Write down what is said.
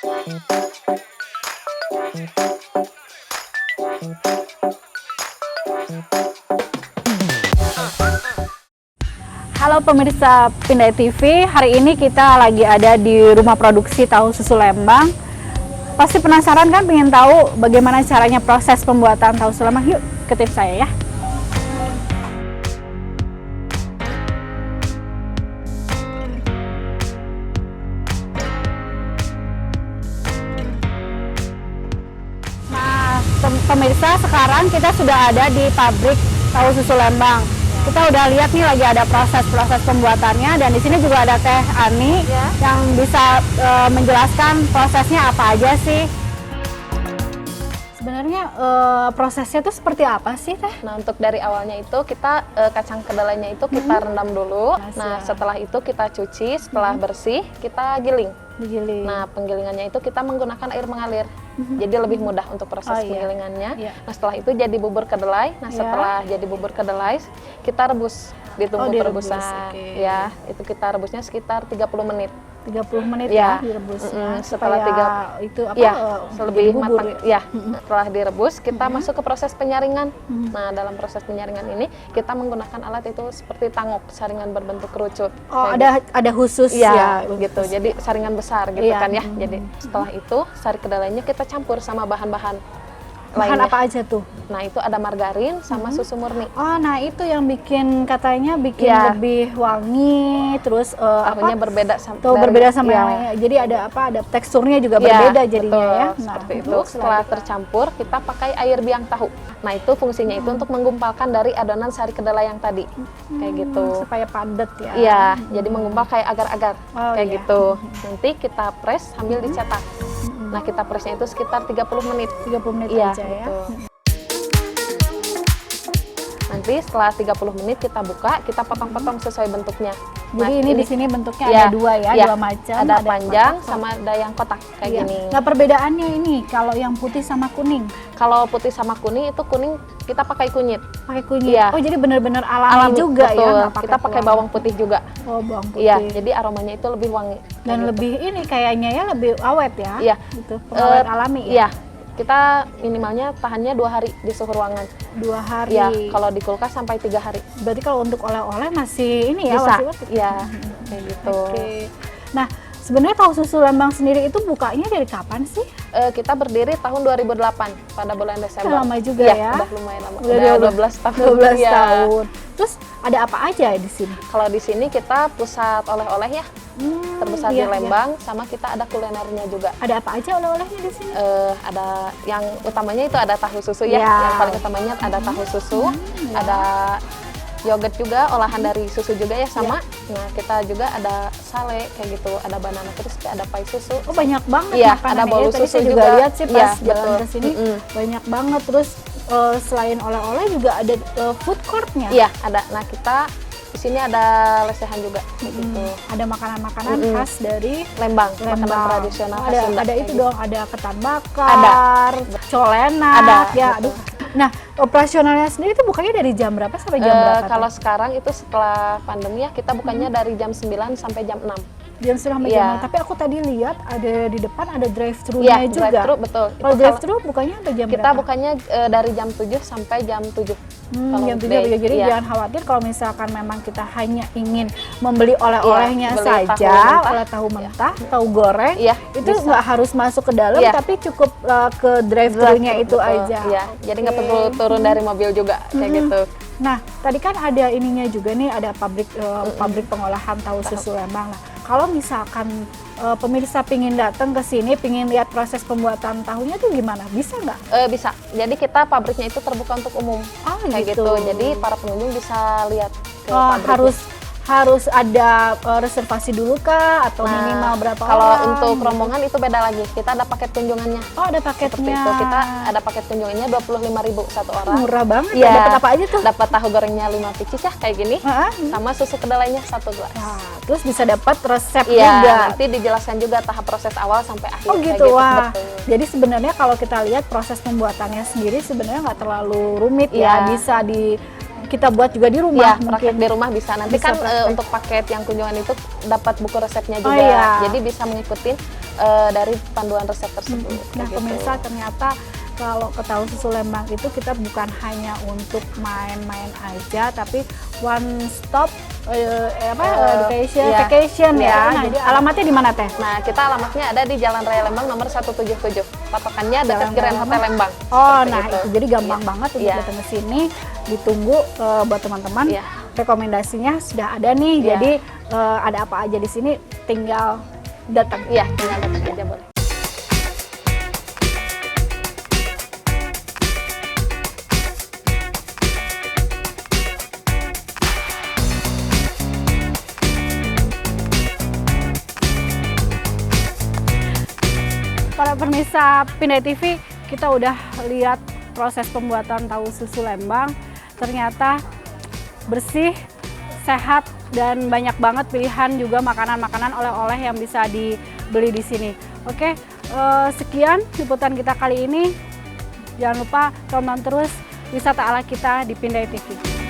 Halo pemirsa Pindai TV, hari ini kita lagi ada di rumah produksi tahu susu Lembang. Pasti penasaran kan, pengen tahu bagaimana caranya proses pembuatan tahu susu Lembang? Yuk ikutin saya ya. Nah pemirsa, sekarang kita sudah ada di pabrik tahu susu Lembang. Kita udah lihat nih lagi ada proses-proses pembuatannya, dan di sini juga ada Teh Ani yang bisa menjelaskan prosesnya apa aja sih. Sebenarnya prosesnya tuh seperti apa sih Teh? Nah, untuk dari awalnya itu kita kacang kedelainya itu kita rendam dulu. Nah, setelah itu kita cuci, setelah bersih kita giling. Digiling. Nah, penggilingannya itu kita menggunakan air mengalir. Jadi lebih mudah untuk proses penggilingannya. Nah, setelah itu jadi bubur kedelai. Nah, setelah jadi bubur kedelai, kita rebus, ditunggu perebusan. Ya, itu kita rebusnya sekitar 30 menit. 30 menit ya direbusnya. Setelah itu apa? lebih matang. Ya, setelah direbus kita masuk ke proses penyaringan. Nah, dalam proses penyaringan ini kita menggunakan alat itu seperti tangok, saringan berbentuk kerucut. Oh, ada khusus ya gitu. Jadi saringan besar gitu kan ya. Jadi setelah itu sari kedelainya kita campur sama bahan-bahan lainnya. Apa aja tuh? Nah, itu ada margarin sama susu murni. Oh, nah itu yang katanya bikin lebih wangi, terus tahunya berbeda sama yang lainnya. Jadi ada teksturnya juga berbeda jadinya ya. Nah, seperti itu. Setelah tercampur, kita pakai air biang tahu. Nah, itu fungsinya itu untuk menggumpalkan dari adonan sari kedelai yang tadi. Kayak gitu. Supaya padat ya. Iya, jadi menggumpal kayak agar-agar. Kayak gitu. Nanti kita press sambil dicetak. Nah, kita pressnya itu sekitar 30 menit. 30 menit aja ya. Nanti setelah 30 menit kita buka, kita potong-potong sesuai bentuknya. Jadi ini di sini bentuknya ada dua ya, dua macam. Ada panjang sama ada yang kotak kayak gini. Nah, perbedaannya ini kalau yang putih sama kuning. Kalau putih sama kuning itu kuning kita pakai kunyit. Pakai kunyit. Oh, jadi benar-benar alami juga betul. Ya. Kita pakai bawang putih juga. Oh, bawang putih. Iya, jadi aromanya itu lebih wangi. Dan lebih ini kayaknya ya lebih awet ya. Iya. Gitu. Pengawet alami ya. Iya. Kita minimalnya tahannya 2 hari di suhu ruangan. 2 hari. Ya, kalau di kulkas sampai 3 hari. Berarti kalau untuk oleh-oleh masih ini ya, bisa. Masih Iya, kayak gitu. Oke. Nah, sebenarnya tahu susu Lembang sendiri itu bukanya dari kapan sih? Kita berdiri tahun 2008 pada bulan Desember. Lama juga ya. Udah lumayan lama. Udah 12 tahun. 12 tahun. Terus ada apa aja di sini? Kalau di sini kita pusat oleh-oleh ya. Terbesar di Lembang, sama kita ada kulinernya juga. Ada apa aja oleh-olehnya di sini? Ada yang utamanya itu ada tahu susu ya. Yang paling utamanya ada tahu susu, ada yogurt juga, olahan dari susu juga ya sama. Nah, kita juga ada sale kayak gitu, ada banana crispy, ada pai susu. Oh, banyak banget makanan. Ada bolu susu saya juga lihat sih pas jalan ke sini. Banyak banget. Terus selain oleh-oleh juga ada food court-nya. Iya, ada. Nah, kita di sini ada lesehan juga gitu. Ada makanan-makanan khas dari Lembang, makanan tradisional khas Sunda. Ada itu dong, ada ketan bakar, colenak, ya. Aduh. Nah, operasionalnya sendiri itu bukanya dari jam berapa sampai jam berapa? Kalau sekarang itu setelah pandemi ya, kita bukanya dari jam 9 sampai jam 6. Jam 9 sampai jam 6. Tapi aku tadi lihat ada di depan ada drive-thru-nya juga. Drive-thru, betul. Kalau drive-thru bukanya sampai jam berapa? Kita bukanya dari jam 7 sampai jam 7. Jam 7 ya. Jadi jangan khawatir kalau misalkan memang kita hanya ingin membeli oleh-olehnya saja, oleh tahu mentah, tahu goreng, itu nggak harus masuk ke dalam, tapi cukup ke drive-thru-nya itu aja. Iya, jadi nggak perlu turun dari mobil juga kayak gitu. Nah, tadi kan ada ininya juga nih, ada pabrik pengolahan tahu susu Lembang. Nah, kalau misalkan pemirsa pingin datang ke sini, pingin lihat proses pembuatan tahunya tuh gimana? Bisa nggak? Bisa. Jadi kita pabriknya itu terbuka untuk umum. Kayak gitu. Jadi para pengunjung bisa lihat ke pabrik. Harus ada reservasi dulu kah atau minimal berapa kalau orang? Untuk rombongan itu beda lagi. Kita ada paket kunjungannya. Oh, ada paketnya. Seperti itu. Kita ada paket kunjungannya 25.000 satu orang. Murah banget. Ya. Dapat apa aja tuh? Dapat tahu gorengnya 5 pieces ya kayak gini. Sama susu kedelainya 1 gelas. Nah, terus bisa dapat resep juga. Nanti dijelaskan juga tahap proses awal sampai akhir. Oh gitu, wah. Jadi sebenarnya kalau kita lihat proses pembuatannya sendiri sebenarnya nggak terlalu rumit ya. Bisa kita buat juga di rumah. Praktek di rumah bisa. Nanti bisa kan untuk paket yang kunjungan itu dapat buku resepnya juga. Jadi bisa mengikuti dari panduan resep tersebut. Nah, gitu. pemirsa, ternyata kalau ke tahu susu Lembang itu kita bukan hanya untuk main-main aja, tapi one stop vacation ya. Nah, jadi alamatnya di mana Teh? Nah, kita alamatnya ada di Jalan Raya Lembang nomor 177. Patokannya dekat Grand Hotel Lembang. Oh, nah itu. Jadi gampang banget untuk datang ke sini. Ditunggu buat teman-teman. Rekomendasinya sudah ada nih. Jadi ada apa aja di sini tinggal datang. Iya, tinggal datang aja boleh. Para pemirsa Pindai TV, kita udah lihat proses pembuatan tahu susu Lembang. Ternyata bersih, sehat, dan banyak banget pilihan juga makanan-makanan oleh-oleh yang bisa dibeli di sini. Oke, sekian liputan kita kali ini. Jangan lupa tonton terus wisata ala kita di Pindai TV.